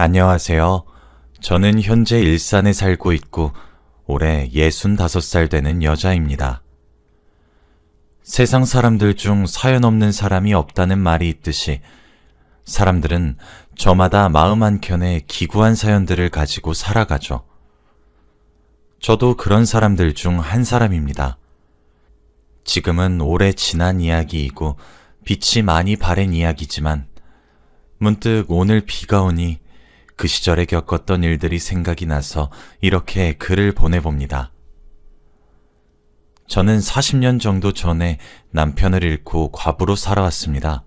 안녕하세요. 저는 현재 일산에 살고 있고 올해 65살 되는 여자입니다. 세상 사람들 중 사연 없는 사람이 없다는 말이 있듯이 사람들은 저마다 마음 한켠에 기구한 사연들을 가지고 살아가죠. 저도 그런 사람들 중 한 사람입니다. 지금은 오래 지난 이야기이고 빛이 많이 바랜 이야기지만 문득 오늘 비가 오니 그 시절에 겪었던 일들이 생각이 나서 이렇게 글을 보내봅니다. 저는 40년 정도 전에 남편을 잃고 과부로 살아왔습니다.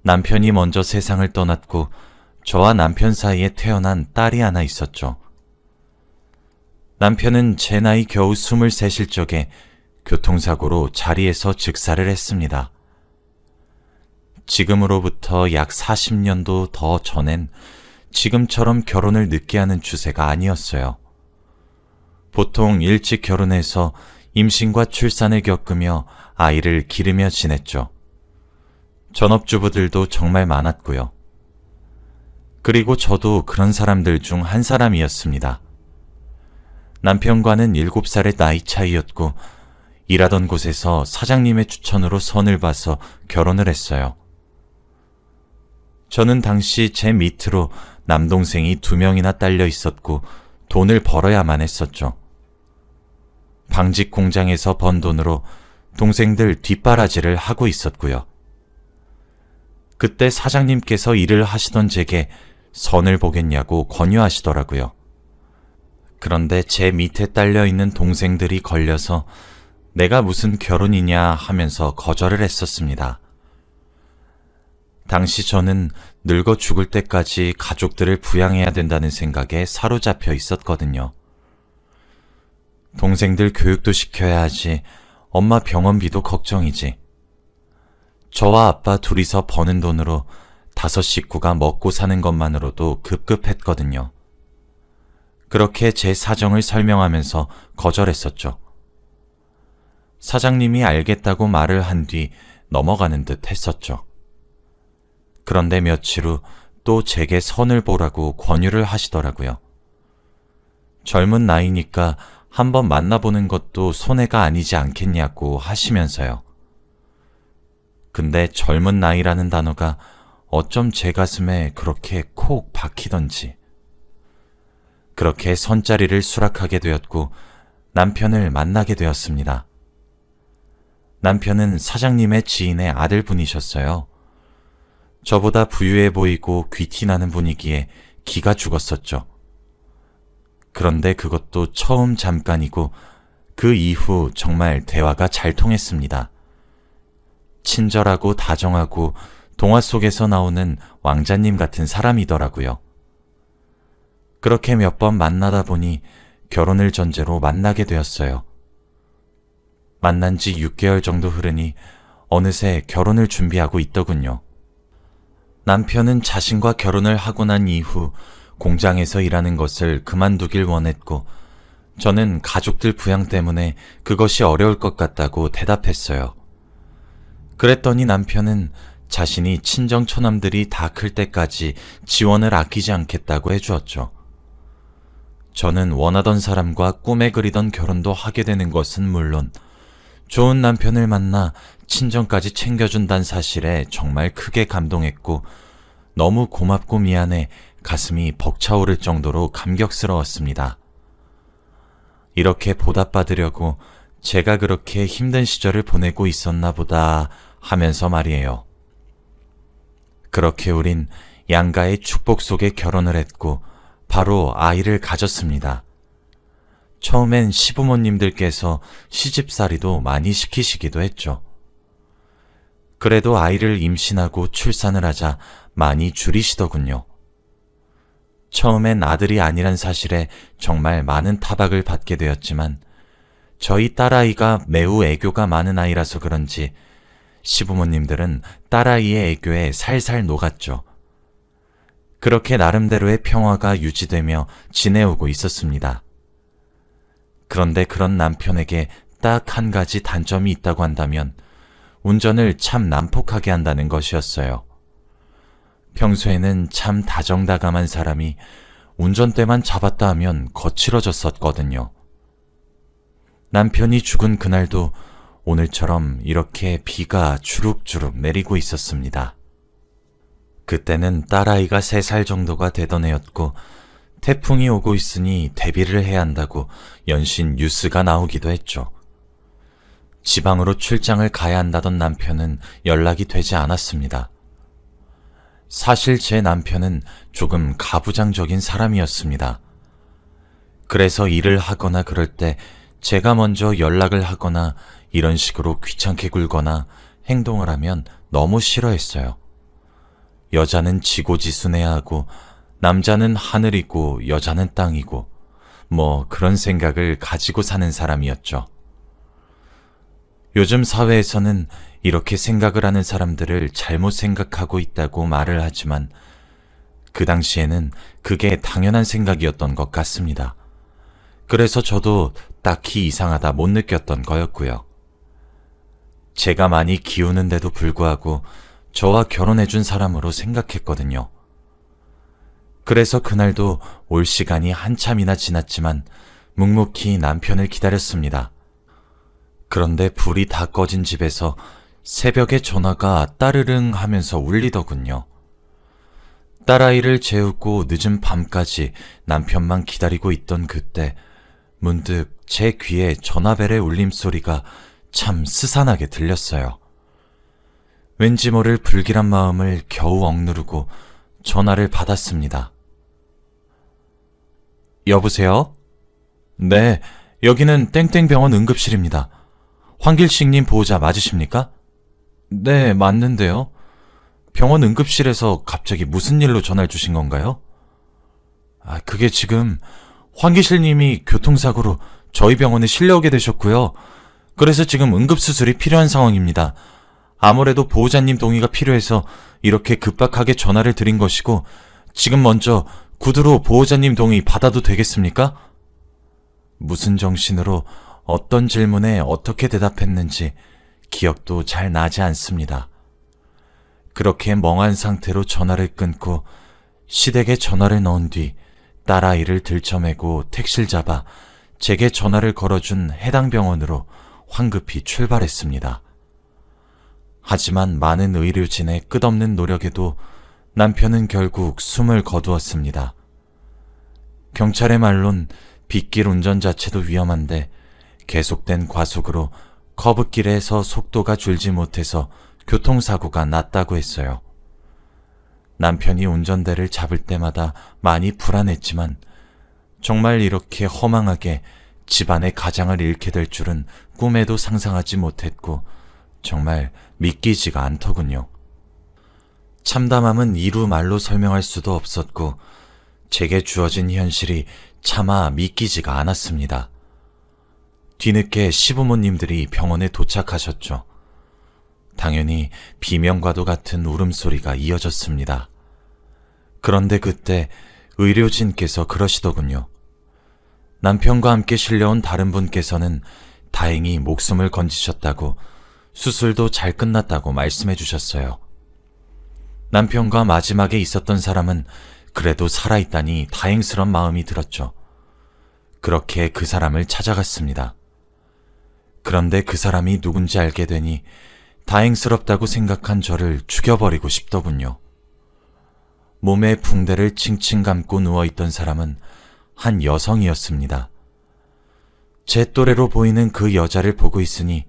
남편이 먼저 세상을 떠났고 저와 남편 사이에 태어난 딸이 하나 있었죠. 남편은 제 나이 겨우 23일 적에 교통사고로 자리에서 즉사를 했습니다. 지금으로부터 약 40년도 더 전엔 지금처럼 결혼을 늦게 하는 추세가 아니었어요. 보통 일찍 결혼해서 임신과 출산을 겪으며 아이를 기르며 지냈죠. 전업주부들도 정말 많았고요. 그리고 저도 그런 사람들 중 한 사람이었습니다. 남편과는 7살의 나이 차이였고 일하던 곳에서 사장님의 추천으로 선을 봐서 결혼을 했어요. 저는 당시 제 밑으로 남동생이 2명이나 딸려 있었고 돈을 벌어야만 했었죠. 방직 공장에서 번 돈으로 동생들 뒷바라지를 하고 있었고요. 그때 사장님께서 일을 하시던 제게 선을 보겠냐고 권유하시더라고요. 그런데 제 밑에 딸려 있는 동생들이 걸려서 내가 무슨 결혼이냐 하면서 거절을 했었습니다. 당시 저는 늙어 죽을 때까지 가족들을 부양해야 된다는 생각에 사로잡혀 있었거든요. 동생들 교육도 시켜야 하지, 엄마 병원비도 걱정이지. 저와 아빠 둘이서 버는 돈으로 5 식구가 먹고 사는 것만으로도 급급했거든요. 그렇게 제 사정을 설명하면서 거절했었죠. 사장님이 알겠다고 말을 한 뒤 넘어가는 듯 했었죠. 그런데 며칠 후 또 제게 선을 보라고 권유를 하시더라고요. 젊은 나이니까 한번 만나보는 것도 손해가 아니지 않겠냐고 하시면서요. 근데 젊은 나이라는 단어가 어쩜 제 가슴에 그렇게 콕 박히던지. 그렇게 선자리를 수락하게 되었고 남편을 만나게 되었습니다. 남편은 사장님의 지인의 아들분이셨어요. 저보다 부유해 보이고 귀티나는 분이기에 기가 죽었었죠. 그런데 그것도 처음 잠깐이고 그 이후 정말 대화가 잘 통했습니다. 친절하고 다정하고 동화 속에서 나오는 왕자님 같은 사람이더라고요. 그렇게 몇 번 만나다 보니 결혼을 전제로 만나게 되었어요. 만난 지 6개월 정도 흐르니 어느새 결혼을 준비하고 있더군요. 남편은 자신과 결혼을 하고 난 이후 공장에서 일하는 것을 그만두길 원했고 저는 가족들 부양 때문에 그것이 어려울 것 같다고 대답했어요. 그랬더니 남편은 자신이 친정 처남들이 다 클 때까지 지원을 아끼지 않겠다고 해주었죠. 저는 원하던 사람과 꿈에 그리던 결혼도 하게 되는 것은 물론 좋은 남편을 만나 친정까지 챙겨준다는 사실에 정말 크게 감동했고 너무 고맙고 미안해 가슴이 벅차오를 정도로 감격스러웠습니다. 이렇게 보답받으려고 제가 그렇게 힘든 시절을 보내고 있었나 보다 하면서 말이에요. 그렇게 우린 양가의 축복 속에 결혼을 했고 바로 아이를 가졌습니다. 처음엔 시부모님들께서 시집살이도 많이 시키시기도 했죠. 그래도 아이를 임신하고 출산을 하자 많이 줄이시더군요. 처음엔 아들이 아니란 사실에 정말 많은 타박을 받게 되었지만 저희 딸아이가 매우 애교가 많은 아이라서 그런지 시부모님들은 딸아이의 애교에 살살 녹았죠. 그렇게 나름대로의 평화가 유지되며 지내오고 있었습니다. 그런데 그런 남편에게 딱 한 가지 단점이 있다고 한다면 운전을 참 난폭하게 한다는 것이었어요. 평소에는 참 다정다감한 사람이 운전대만 잡았다 하면 거칠어졌었거든요. 남편이 죽은 그날도 오늘처럼 이렇게 비가 주룩주룩 내리고 있었습니다. 그때는 딸아이가 3살 정도가 되던 애였고 태풍이 오고 있으니 대비를 해야 한다고 연신 뉴스가 나오기도 했죠. 지방으로 출장을 가야 한다던 남편은 연락이 되지 않았습니다. 사실 제 남편은 조금 가부장적인 사람이었습니다. 그래서 일을 하거나 그럴 때 제가 먼저 연락을 하거나 이런 식으로 귀찮게 굴거나 행동을 하면 너무 싫어했어요. 여자는 지고지순해야 하고 남자는 하늘이고 여자는 땅이고 뭐 그런 생각을 가지고 사는 사람이었죠. 요즘 사회에서는 이렇게 생각을 하는 사람들을 잘못 생각하고 있다고 말을 하지만 그 당시에는 그게 당연한 생각이었던 것 같습니다. 그래서 저도 딱히 이상하다 못 느꼈던 거였고요. 제가 많이 기우는데도 불구하고 저와 결혼해준 사람으로 생각했거든요. 그래서 그날도 올 시간이 한참이나 지났지만 묵묵히 남편을 기다렸습니다. 그런데 불이 다 꺼진 집에서 새벽에 전화가 따르릉 하면서 울리더군요. 딸아이를 재우고 늦은 밤까지 남편만 기다리고 있던 그때 문득 제 귀에 전화벨의 울림소리가 참 스산하게 들렸어요. 왠지 모를 불길한 마음을 겨우 억누르고 전화를 받았습니다. 여보세요? 네, 여기는 땡땡병원 응급실입니다. 황길식님 보호자 맞으십니까? 네, 맞는데요. 병원 응급실에서 갑자기 무슨 일로 전화를 주신 건가요? 그게 지금 황길식님이 교통사고로 저희 병원에 실려오게 되셨고요. 그래서 지금 응급수술이 필요한 상황입니다. 아무래도 보호자님 동의가 필요해서 이렇게 급박하게 전화를 드린 것이고 지금 먼저 구두로 보호자님 동의 받아도 되겠습니까? 무슨 정신으로 어떤 질문에 어떻게 대답했는지 기억도 잘 나지 않습니다. 그렇게 멍한 상태로 전화를 끊고 시댁에 전화를 넣은 뒤 딸아이를 들쳐매고 택시를 잡아 제게 전화를 걸어준 해당 병원으로 황급히 출발했습니다. 하지만 많은 의료진의 끝없는 노력에도 남편은 결국 숨을 거두었습니다. 경찰의 말론 빗길 운전 자체도 위험한데 계속된 과속으로 커브길에서 속도가 줄지 못해서 교통사고가 났다고 했어요. 남편이 운전대를 잡을 때마다 많이 불안했지만 정말 이렇게 허망하게 집안의 가장을 잃게 될 줄은 꿈에도 상상하지 못했고 정말 믿기지가 않더군요. 참담함은 이루 말로 설명할 수도 없었고 제게 주어진 현실이 차마 믿기지가 않았습니다. 뒤늦게 시부모님들이 병원에 도착하셨죠. 당연히 비명과도 같은 울음소리가 이어졌습니다. 그런데 그때 의료진께서 그러시더군요. 남편과 함께 실려온 다른 분께서는 다행히 목숨을 건지셨다고 수술도 잘 끝났다고 말씀해 주셨어요. 남편과 마지막에 있었던 사람은 그래도 살아있다니 다행스런 마음이 들었죠. 그렇게 그 사람을 찾아갔습니다. 그런데 그 사람이 누군지 알게 되니 다행스럽다고 생각한 저를 죽여버리고 싶더군요. 몸에 붕대를 칭칭 감고 누워있던 사람은 한 여성이었습니다. 제 또래로 보이는 그 여자를 보고 있으니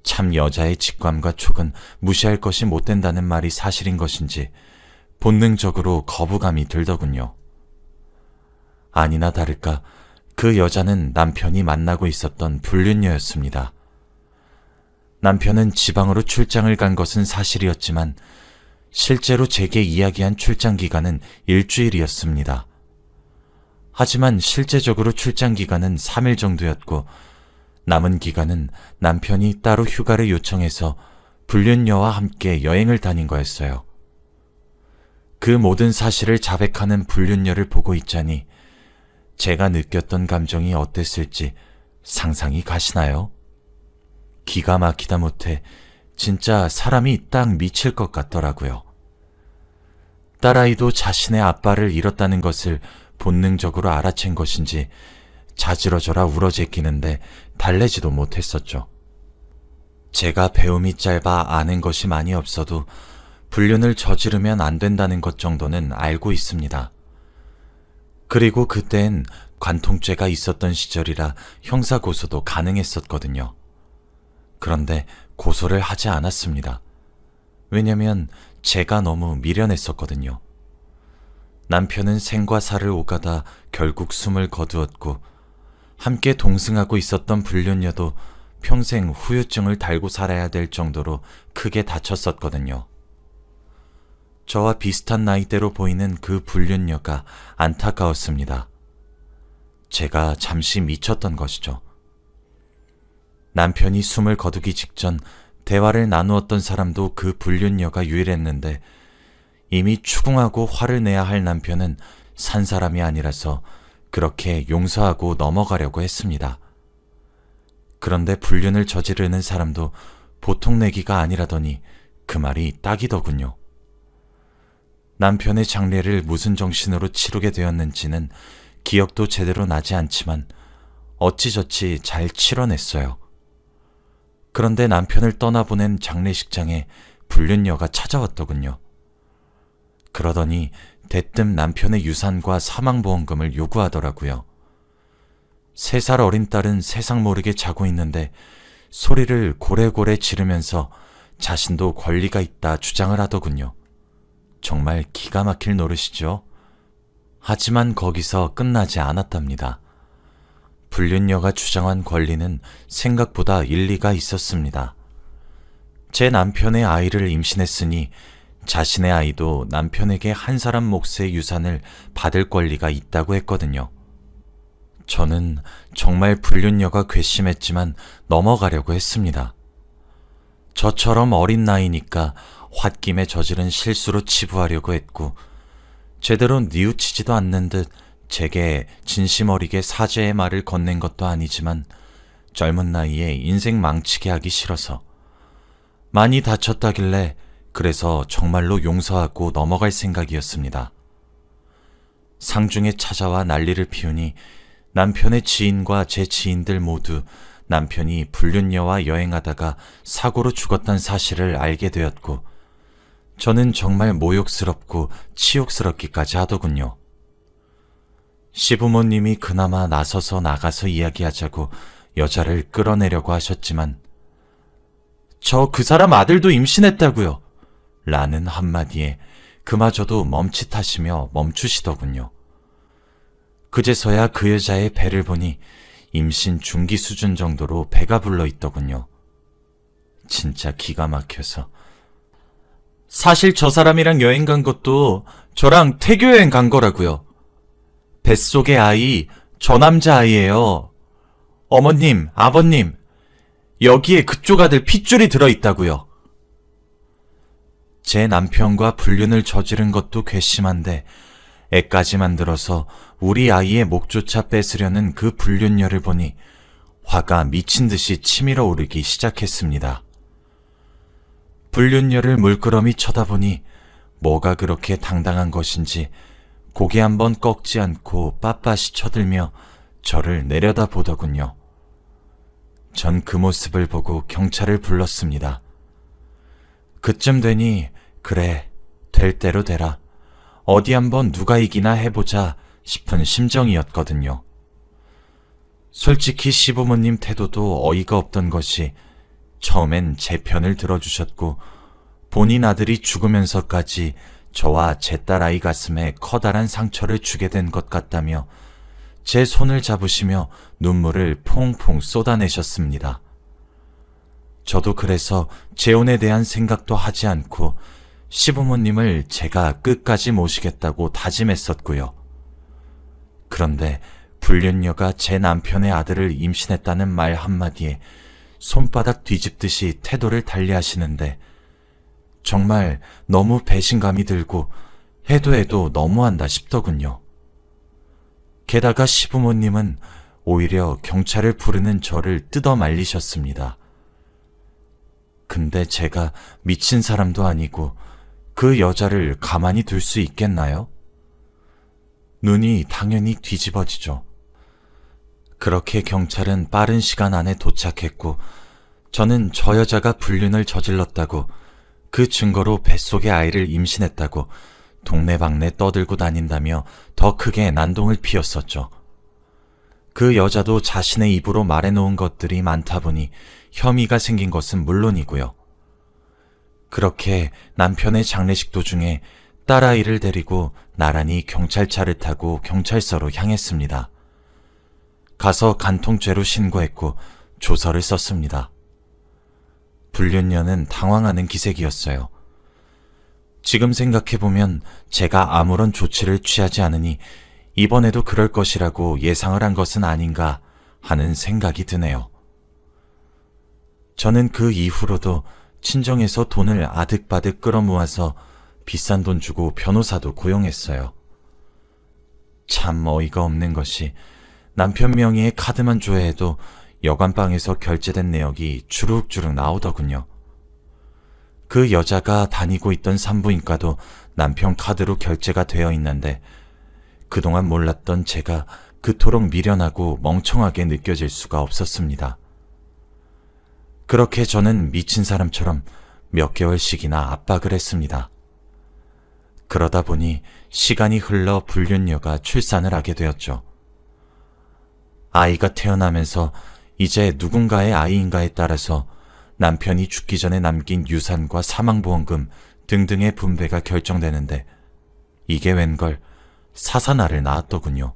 참 여자의 직감과 촉은 무시할 것이 못 된다는 말이 사실인 것인지 본능적으로 거부감이 들더군요. 아니나 다를까 그 여자는 남편이 만나고 있었던 불륜녀였습니다. 남편은 지방으로 출장을 간 것은 사실이었지만 실제로 제게 이야기한 출장 기간은 일주일이었습니다. 하지만 실제적으로 출장 기간은 3일 정도였고 남은 기간은 남편이 따로 휴가를 요청해서 불륜녀와 함께 여행을 다닌 거였어요. 그 모든 사실을 자백하는 불륜녀를 보고 있자니 제가 느꼈던 감정이 어땠을지 상상이 가시나요? 기가 막히다 못해 진짜 사람이 딱 미칠 것 같더라고요. 딸아이도 자신의 아빠를 잃었다는 것을 본능적으로 알아챈 것인지 자지러져라 울어제끼는데 달래지도 못했었죠. 제가 배움이 짧아 아는 것이 많이 없어도 불륜을 저지르면 안 된다는 것 정도는 알고 있습니다. 그리고 그땐 관통죄가 있었던 시절이라 형사고소도 가능했었거든요. 그런데 고소를 하지 않았습니다. 왜냐면 제가 너무 미련했었거든요. 남편은 생과 사를 오가다 결국 숨을 거두었고 함께 동승하고 있었던 불륜녀도 평생 후유증을 달고 살아야 될 정도로 크게 다쳤었거든요. 저와 비슷한 나이대로 보이는 그 불륜녀가 안타까웠습니다. 제가 잠시 미쳤던 것이죠. 남편이 숨을 거두기 직전 대화를 나누었던 사람도 그 불륜녀가 유일했는데 이미 추궁하고 화를 내야 할 남편은 산 사람이 아니라서 그렇게 용서하고 넘어가려고 했습니다. 그런데 불륜을 저지르는 사람도 보통 내기가 아니라더니 그 말이 딱이더군요. 남편의 장례를 무슨 정신으로 치르게 되었는지는 기억도 제대로 나지 않지만 어찌저찌 잘 치러냈어요. 그런데 남편을 떠나보낸 장례식장에 불륜녀가 찾아왔더군요. 그러더니 대뜸 남편의 유산과 사망보험금을 요구하더라고요. 3살 어린 딸은 세상 모르게 자고 있는데 소리를 고래고래 지르면서 자신도 권리가 있다 주장을 하더군요. 정말 기가 막힐 노릇이죠. 하지만 거기서 끝나지 않았답니다. 불륜녀가 주장한 권리는 생각보다 일리가 있었습니다. 제 남편의 아이를 임신했으니 자신의 아이도 남편에게 한 사람 몫의 유산을 받을 권리가 있다고 했거든요. 저는 정말 불륜녀가 괘씸했지만 넘어가려고 했습니다. 저처럼 어린 나이니까 홧김에 저지른 실수로 치부하려고 했고 제대로 뉘우치지도 않는 듯 제게 진심 어리게 사죄의 말을 건넨 것도 아니지만 젊은 나이에 인생 망치게 하기 싫어서 많이 다쳤다길래 그래서 정말로 용서하고 넘어갈 생각이었습니다. 상중에 찾아와 난리를 피우니 남편의 지인과 제 지인들 모두 남편이 불륜녀와 여행하다가 사고로 죽었다는 사실을 알게 되었고 저는 정말 모욕스럽고 치욕스럽기까지 하더군요. 시부모님이 그나마 나서서 나가서 이야기하자고 여자를 끌어내려고 하셨지만 저 그 사람 아들도 임신했다고요. 라는 한마디에 그마저도 멈칫하시며 멈추시더군요. 그제서야 그 여자의 배를 보니 임신 중기 수준 정도로 배가 불러 있더군요. 진짜 기가 막혀서. 사실 저 사람이랑 여행 간 것도 저랑 태교 여행 간 거라고요. 뱃속의 아이, 저 남자 아이예요. 어머님, 아버님, 여기에 그쪽 아들 핏줄이 들어있다고요. 제 남편과 불륜을 저지른 것도 괘씸한데 애까지 만들어서 우리 아이의 목조차 뺏으려는 그 불륜녀를 보니 화가 미친 듯이 치밀어 오르기 시작했습니다. 불륜녀를 물끄러미 쳐다보니 뭐가 그렇게 당당한 것인지 고개 한번 꺾지 않고 빳빳이 쳐들며 저를 내려다보더군요. 전 그 모습을 보고 경찰을 불렀습니다. 그쯤 되니 그래, 될 대로 되라. 어디 한번 누가 이기나 해보자 싶은 심정이었거든요. 솔직히 시부모님 태도도 어이가 없던 것이 처음엔 제 편을 들어주셨고 본인 아들이 죽으면서까지 저와 제 딸아이 가슴에 커다란 상처를 주게 된 것 같다며 제 손을 잡으시며 눈물을 퐁퐁 쏟아내셨습니다. 저도 그래서 재혼에 대한 생각도 하지 않고 시부모님을 제가 끝까지 모시겠다고 다짐했었고요. 그런데 불륜녀가 제 남편의 아들을 임신했다는 말 한마디에 손바닥 뒤집듯이 태도를 달리하시는데 정말 너무 배신감이 들고 해도 너무한다 싶더군요. 게다가 시부모님은 오히려 경찰을 부르는 저를 뜯어 말리셨습니다. 근데 제가 미친 사람도 아니고 그 여자를 가만히 둘 수 있겠나요? 눈이 당연히 뒤집어지죠. 그렇게 경찰은 빠른 시간 안에 도착했고 저는 저 여자가 불륜을 저질렀다고, 그 증거로 뱃속의 아이를 임신했다고 동네방네 떠들고 다닌다며 더 크게 난동을 피웠었죠. 그 여자도 자신의 입으로 말해놓은 것들이 많다 보니 혐의가 생긴 것은 물론이고요. 그렇게 남편의 장례식 도중에 딸아이를 데리고 나란히 경찰차를 타고 경찰서로 향했습니다. 가서 간통죄로 신고했고 조서를 썼습니다. 불륜녀는 당황하는 기색이었어요. 지금 생각해보면 제가 아무런 조치를 취하지 않으니 이번에도 그럴 것이라고 예상을 한 것은 아닌가 하는 생각이 드네요. 저는 그 이후로도 친정에서 돈을 아득바득 끌어모아서 비싼 돈 주고 변호사도 고용했어요. 참 어이가 없는 것이 남편 명의의 카드만 조회해도 여관방에서 결제된 내역이 주룩주룩 나오더군요. 그 여자가 다니고 있던 산부인과도 남편 카드로 결제가 되어 있는데 그동안 몰랐던 제가 그토록 미련하고 멍청하게 느껴질 수가 없었습니다. 그렇게 저는 미친 사람처럼 몇 개월씩이나 압박을 했습니다. 그러다 보니 시간이 흘러 불륜녀가 출산을 하게 되었죠. 아이가 태어나면서 이제 누군가의 아이인가에 따라서 남편이 죽기 전에 남긴 유산과 사망보험금 등등의 분배가 결정되는데 이게 웬걸 사사날을 낳았더군요.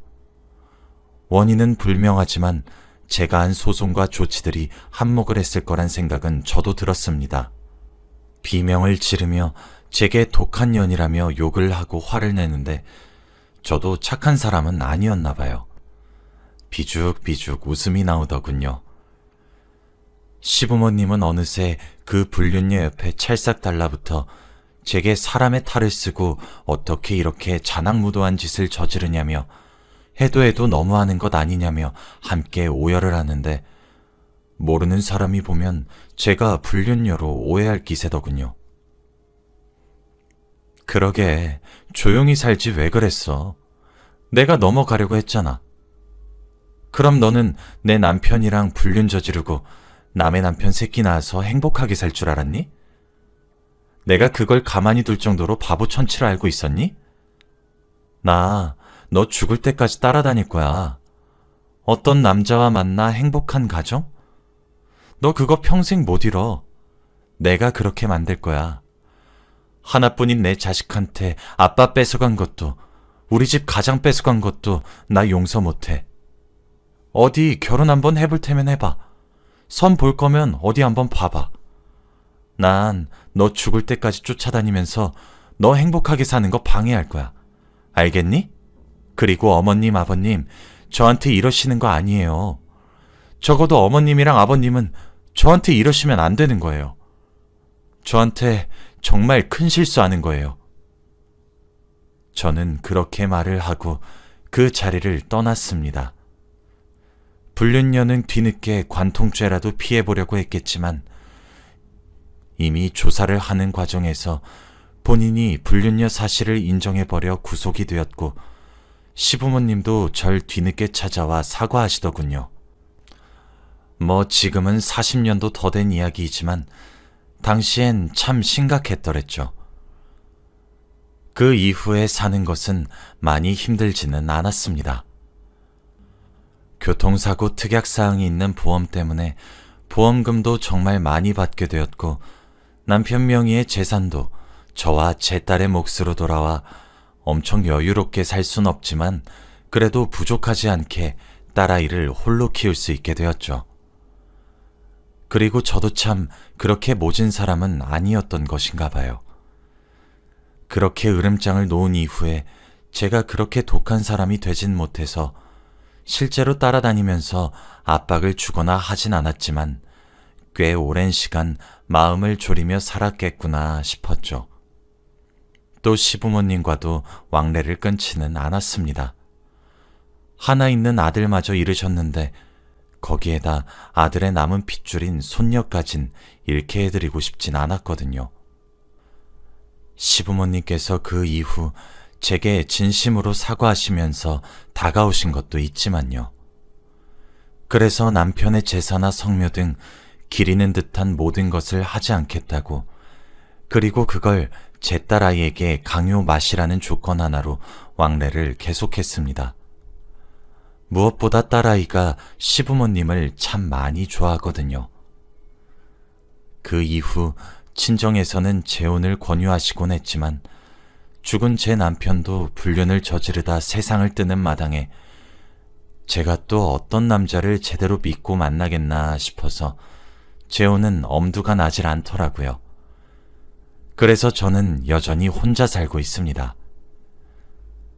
원인은 불명하지만 제가 한 소송과 조치들이 한몫을 했을 거란 생각은 저도 들었습니다. 비명을 지르며 제게 독한 년이라며 욕을 하고 화를 내는데 저도 착한 사람은 아니었나 봐요. 비죽비죽 웃음이 나오더군요. 시부모님은 어느새 그 불륜녀 옆에 찰싹 달라붙어 제게 사람의 탈을 쓰고 어떻게 이렇게 잔악무도한 짓을 저지르냐며 해도 너무하는 것 아니냐며 함께 오열을 하는데 모르는 사람이 보면 제가 불륜녀로 오해할 기세더군요. 그러게 조용히 살지 왜 그랬어. 내가 넘어가려고 했잖아. 그럼 너는 내 남편이랑 불륜 저지르고 남의 남편 새끼 낳아서 행복하게 살 줄 알았니? 내가 그걸 가만히 둘 정도로 바보 천치를 알고 있었니? 나 너 죽을 때까지 따라다닐 거야. 어떤 남자와 만나 행복한 가정? 너 그거 평생 못 이뤄. 내가 그렇게 만들 거야. 하나뿐인 내 자식한테 아빠 뺏어간 것도, 우리 집 가장 뺏어간 것도 나 용서 못해. 어디 결혼 한번 해볼 테면 해봐. 선 볼 거면 어디 한번 봐봐. 난 너 죽을 때까지 쫓아다니면서 너 행복하게 사는 거 방해할 거야. 알겠니? 그리고 어머님, 아버님, 저한테 이러시는 거 아니에요. 적어도 어머님이랑 아버님은 저한테 이러시면 안 되는 거예요. 저한테 정말 큰 실수하는 거예요. 저는 그렇게 말을 하고 그 자리를 떠났습니다. 불륜녀는 뒤늦게 관통죄라도 피해보려고 했겠지만 이미 조사를 하는 과정에서 본인이 불륜녀 사실을 인정해버려 구속이 되었고 시부모님도 절 뒤늦게 찾아와 사과하시더군요. 뭐 지금은 40년도 더 된 이야기이지만 당시엔 참 심각했더랬죠. 그 이후에 사는 것은 많이 힘들지는 않았습니다. 교통사고 특약사항이 있는 보험 때문에 보험금도 정말 많이 받게 되었고 남편 명의의 재산도 저와 제 딸의 몫으로 돌아와 엄청 여유롭게 살 순 없지만 그래도 부족하지 않게 딸아이를 홀로 키울 수 있게 되었죠. 그리고 저도 참 그렇게 모진 사람은 아니었던 것인가 봐요. 그렇게 으름장을 놓은 이후에 제가 그렇게 독한 사람이 되진 못해서 실제로 따라다니면서 압박을 주거나 하진 않았지만 꽤 오랜 시간 마음을 졸이며 살았겠구나 싶었죠. 또 시부모님과도 왕래를 끊지는 않았습니다. 하나 있는 아들마저 잃으셨는데 거기에다 아들의 남은 핏줄인 손녀까진 잃게 해드리고 싶진 않았거든요. 시부모님께서 그 이후 제게 진심으로 사과하시면서 다가오신 것도 있지만요. 그래서 남편의 제사나 성묘 등 기리는 듯한 모든 것을 하지 않겠다고, 그리고 그걸 제 딸아이에게 강요 마시라는 조건 하나로 왕래를 계속했습니다. 무엇보다 딸아이가 시부모님을 참 많이 좋아하거든요. 그 이후 친정에서는 재혼을 권유하시곤 했지만 죽은 제 남편도 불륜을 저지르다 세상을 뜨는 마당에 제가 또 어떤 남자를 제대로 믿고 만나겠나 싶어서 재혼은 엄두가 나질 않더라고요. 그래서 저는 여전히 혼자 살고 있습니다.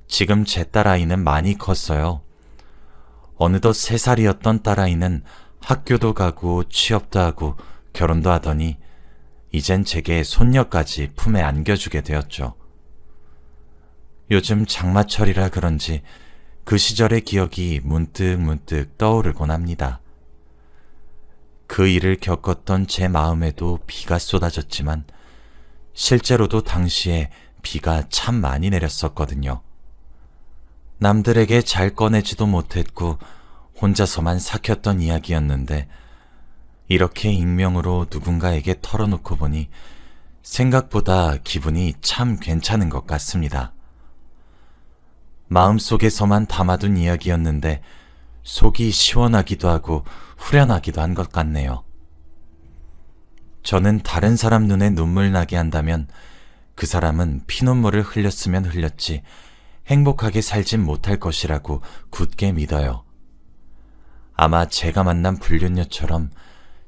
지금 제 딸아이는 많이 컸어요. 어느덧 3살이었던 딸아이는 학교도 가고 취업도 하고 결혼도 하더니 이젠 제게 손녀까지 품에 안겨주게 되었죠. 요즘 장마철이라 그런지 그 시절의 기억이 문득문득 떠오르곤 합니다. 그 일을 겪었던 제 마음에도 비가 쏟아졌지만 실제로도 당시에 비가 참 많이 내렸었거든요. 남들에게 잘 꺼내지도 못했고 혼자서만 삭혔던 이야기였는데 이렇게 익명으로 누군가에게 털어놓고 보니 생각보다 기분이 참 괜찮은 것 같습니다. 마음속에서만 담아둔 이야기였는데 속이 시원하기도 하고 후련하기도 한 것 같네요. 저는 다른 사람 눈에 눈물 나게 한다면 그 사람은 피눈물을 흘렸으면 흘렸지 행복하게 살진 못할 것이라고 굳게 믿어요. 아마 제가 만난 불륜녀처럼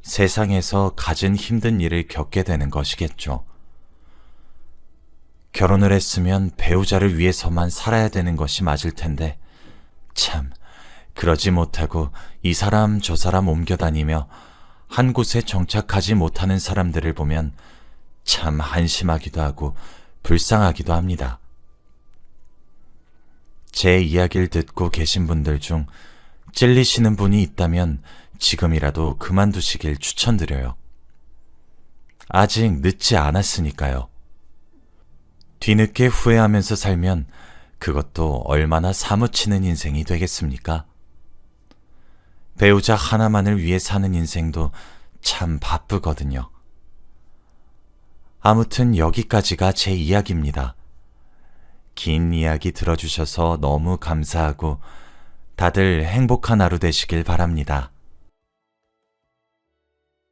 세상에서 가진 힘든 일을 겪게 되는 것이겠죠. 결혼을 했으면 배우자를 위해서만 살아야 되는 것이 맞을 텐데 참 그러지 못하고 이 사람 저 사람 옮겨다니며 한 곳에 정착하지 못하는 사람들을 보면 참 한심하기도 하고 불쌍하기도 합니다. 제 이야기를 듣고 계신 분들 중 찔리시는 분이 있다면 지금이라도 그만두시길 추천드려요. 아직 늦지 않았으니까요. 뒤늦게 후회하면서 살면 그것도 얼마나 사무치는 인생이 되겠습니까? 배우자 하나만을 위해 사는 인생도 참 바쁘거든요. 아무튼 여기까지가 제 이야기입니다. 긴 이야기 들어주셔서 너무 감사하고 다들 행복한 하루 되시길 바랍니다.